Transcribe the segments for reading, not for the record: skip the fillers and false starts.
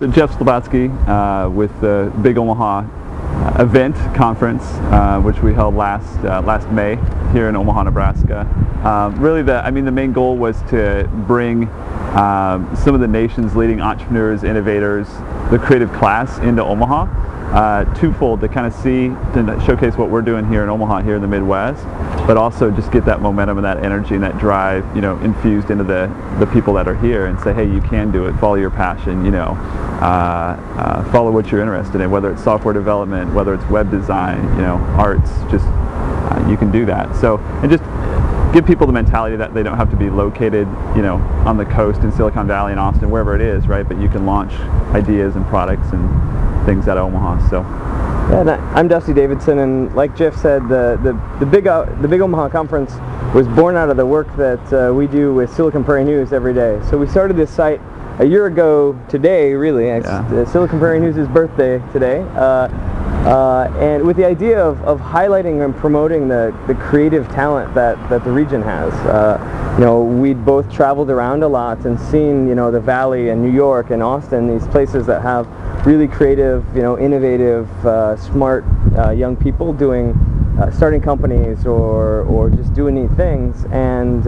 Jeff Slobotski with the Big Omaha event conference, which we held last May here in Omaha, Nebraska. Really, the main goal was to bring some of the nation's leading entrepreneurs, innovators, the creative class into Omaha. Twofold, to kind of see, to showcase what we're doing here in Omaha, here in the Midwest, but also just get that momentum and that energy and that drive, infused into the people that are here, and say, hey, you can do it. Follow your passion. Follow what you're interested in, whether it's software development, whether it's web design, arts. Just you can do that. So, and just give people the mentality that they don't have to be located, on the coast in Silicon Valley and Austin, wherever it is, right? But you can launch ideas and products and things out of Omaha. So, yeah, and I'm Davidson, and like Jeff said, the Big Omaha conference was born out of the work that we do with Silicon Prairie News every day. So we started this site a year ago today, really. It's Silicon Prairie News' birthday today. And with the idea of highlighting and promoting the creative talent that the region has. We'd both traveled around a lot and seen, the Valley and New York and Austin, these places that have really creative, innovative, smart young people doing, starting companies or just doing neat things. And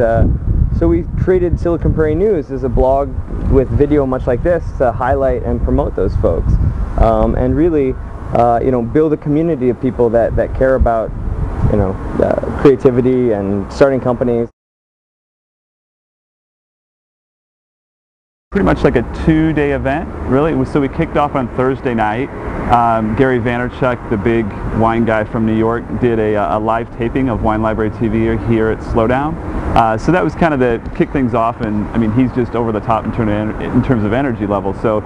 so we created Silicon Prairie News as a blog with video much like this to highlight and promote those folks. And really, build a community of people that care about, creativity and starting companies. Pretty much like a 2-day event, really. So we kicked off on Thursday night. Gary Vaynerchuk, the big wine guy from New York, did a live taping of Wine Library TV here at Slowdown. So that was kind of the kick things off, and he's just over the top in terms of energy level. So,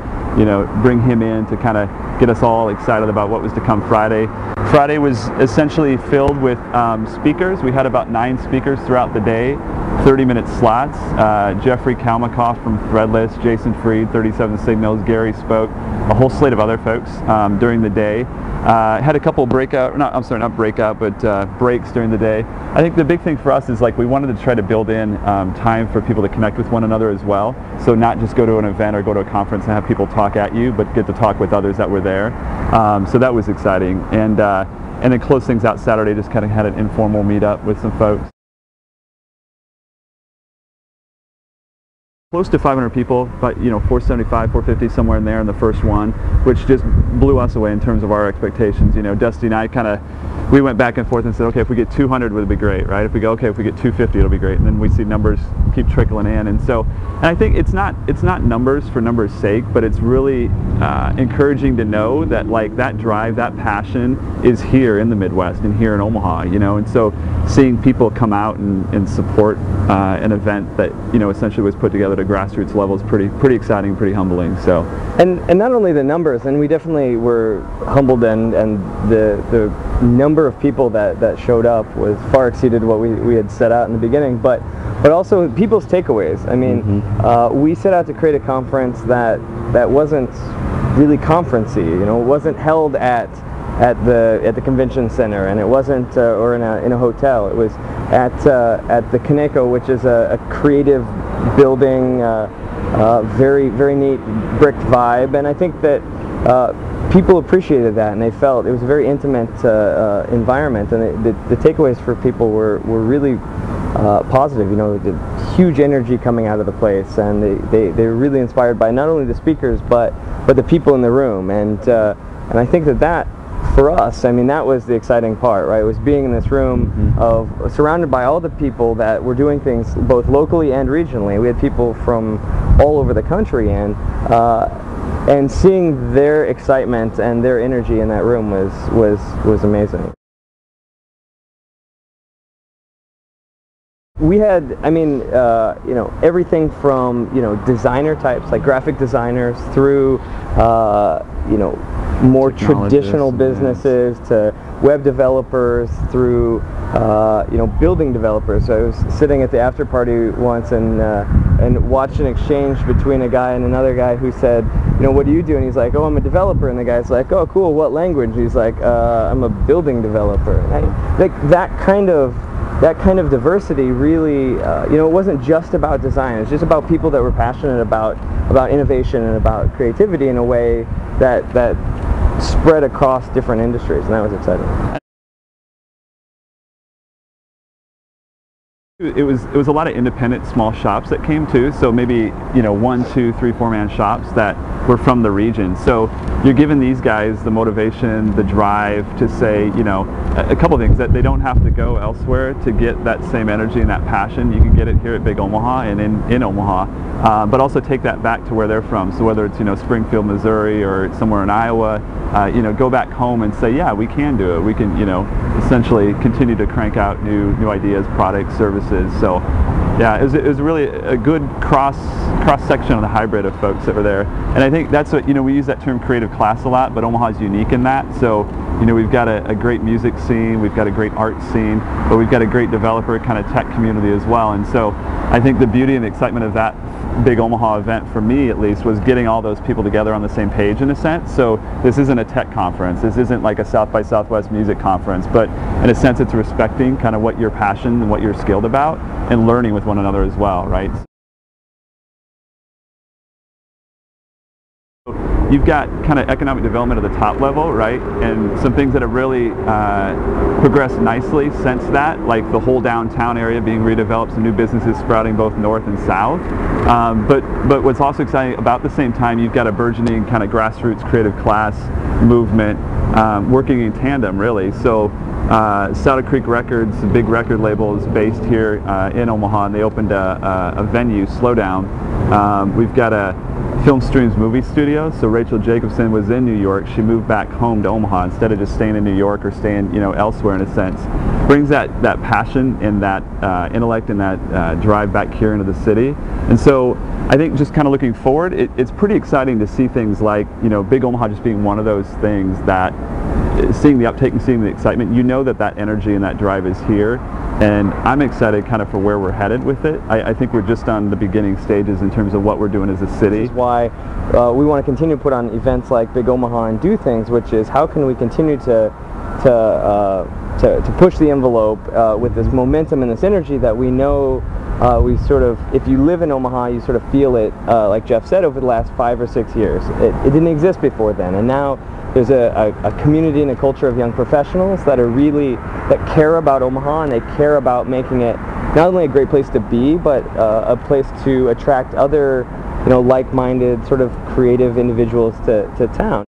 bring him in to kind of get us all excited about what was to come Friday. Friday was essentially filled with speakers. We had about 9 speakers throughout the day, 30-minute slots. Jeffrey Kalmakoff from Threadless, Jason Fried, 37 Signals, Gary spoke, a whole slate of other folks during the day. Had a couple breaks during the day. I think the big thing for us is we wanted to try to build in time for people to connect with one another as well. So not just go to an event or go to a conference and have people talk at you, but get to talk with others that were there. So that was exciting. And then close things out Saturday, just kind of had an informal meetup with some folks. Close to 500 people, but 475, 450, somewhere in there in the first one, which just blew us away in terms of our expectations. Dusty and I we went back and forth and said, okay, if we get 200 would be great, right? If we get 250, it'll be great. And then we see numbers keep trickling in, and I think it's not numbers for numbers' sake, but it's really encouraging to know that that drive, that passion is here in the Midwest and here in Omaha, and so seeing people come out and support an event that essentially was put together at a grassroots level is pretty exciting, pretty humbling. So, and not only the numbers, and we definitely were humbled, and the number of people that showed up was far exceeded what we had set out in the beginning, but also people's takeaways. We set out to create a conference that wasn't really conferencey. It wasn't held at the convention center, and it wasn't or in a hotel. It was at the Kaneko, which is a creative building, very, very neat brick vibe, and I think that people appreciated that, and they felt it was a very intimate environment, and the takeaways for people were really positive. The huge energy coming out of the place, and they were really inspired by not only the speakers but the people in the room, and I think that for us, that was the exciting part, right? It was being in this room surrounded by all the people that were doing things both locally and regionally. We had people from all over the country, and seeing their excitement and their energy in that room was amazing. We had, everything from, designer types, like graphic designers, through, more traditional businesses, to web developers, through, building developers. So I was sitting at the after party once and watched an exchange between a guy and another guy who said, what do you do? And he's like, oh, I'm a developer. And the guy's like, oh, cool, what language? He's like, I'm a building developer. Like that kind of that kind of diversity really, it wasn't just about design. It was just about people that were passionate about innovation and about creativity in a way that spread across different industries, and that was exciting. It was a lot of independent small shops that came too, so maybe 1, 2, 3, 4-man shops that were from the region. So you're giving these guys the motivation, the drive to say, a couple things, that they don't have to go elsewhere to get that same energy and that passion. You can get it here at Big Omaha and in Omaha, but also take that back to where they're from. So whether it's Springfield, Missouri, or somewhere in Iowa, go back home and say, yeah, we can do it. We can essentially continue to crank out new ideas, products, services. So yeah, it was really a good cross section of the hybrid of folks that were there. And I think that's what, we use that term creative class a lot, but Omaha's unique in that. So we've got a great music scene, we've got a great art scene, but we've got a great developer kind of tech community as well. And so I think the beauty and the excitement of that Big Omaha event, for me at least, was getting all those people together on the same page in a sense. So this isn't a tech conference, this isn't like a South by Southwest music conference, but in a sense it's respecting kind of what you're passionate and what you're skilled about and learning with one another as well, right? You've got kind of economic development at the top level, right? And some things that have really progressed nicely since that, like the whole downtown area being redeveloped, some new businesses sprouting both north and south. But what's also exciting, about the same time, you've got a burgeoning kind of grassroots creative class movement working in tandem, really. So Saddle Creek Records, a big record label, is based here in Omaha, and they opened a venue, Slowdown. We've got a Film Streams movie studio. So Rachel Jacobson was in New York. She moved back home to Omaha instead of just staying in New York or staying elsewhere in a sense. Brings that passion and that intellect and that drive back here into the city. And so I think just kind of looking forward, it's pretty exciting to see things like Big Omaha just being one of those things that, seeing the uptake and seeing the excitement, that energy and that drive is here, and I'm excited kind of for where we're headed with it. I think we're just on the beginning stages in terms of what we're doing as a city. This is why we want to continue to put on events like Big Omaha and do things, which is how can we continue to push the envelope with this momentum and this energy that we know we sort of, if you live in Omaha, you sort of feel it, like Jeff said, over the last 5 or 6 years. It didn't exist before then, and now there's a community and a culture of young professionals that that care about Omaha, and they care about making it not only a great place to be, but a place to attract other like-minded sort of creative individuals to town.